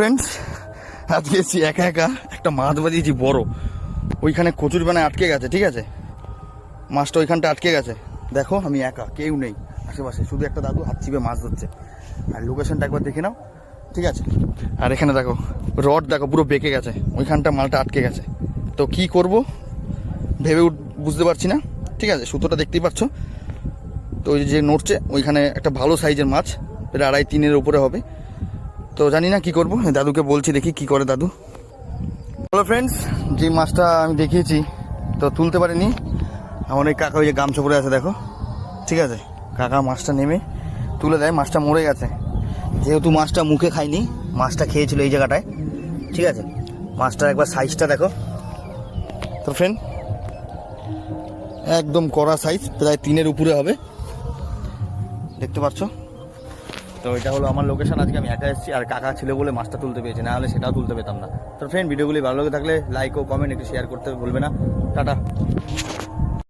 Friends, আজকে এসেছি একা একা একটা মাছ বাজিয়েছি বড়, ওইখানে কচুর বানায় আটকে গেছে। ঠিক আছে, মাছটা ওইখানটা আটকে গেছে। দেখো আমি একা, কেউ নেই আশেপাশে, শুধু একটা দাদু হাত চিপে মাছ ধরছে। আর লোকেশনটা একবার দেখে নাও, ঠিক আছে। আর এখানে দেখো রড, দেখো পুরো বেঁকে গেছে, ওইখানটা মালটা আটকে গেছে। তো কি করব ভেবে বুঝতে পারছি না। ঠিক আছে, সুতোটা দেখতেই পাচ্ছ তো, ওই যে নড়ছে ওইখানে একটা ভালো সাইজের মাছ, প্রায় 2.5-3 উপরে হবে। তো জানি না কি করবো, দাদুকে বলছি দেখি কি করে দাদু। হ্যালো ফ্রেন্ডস, যে মাছটা আমি দেখিয়েছি তো তুলতে পারিনি। আমার ওই কাকা ওই যে গামছা পরে আছে দেখো, ঠিক আছে। কাকা মাছটা নেমে তুলে দেয়, মাছটা মরে গেছে। যেহেতু মাছটা মুখে খায়নি, মাছটা খেয়েছিল এই জায়গাটায়, ঠিক আছে। মাছটার একবার সাইজটা দেখো তো ফ্রেন্ড, একদম কড়া সাইজ, প্রায় 3 উপরে হবে, দেখতে পাচ্ছ। তো এটা হলো আমার লোকেশন। আজকে আমি একা এসেছি, আর কাকা ছিল বলে মাছটা তুলতে পেরেছি, না হলে সেটাও তুলতে পেতাম না। তো ফ্রেন্ড, ভিডিওগুলি ভালো লাগে থাকলে লাইক ও কমেন্ট একটু শেয়ার করতে ভুলবে না। টাটা।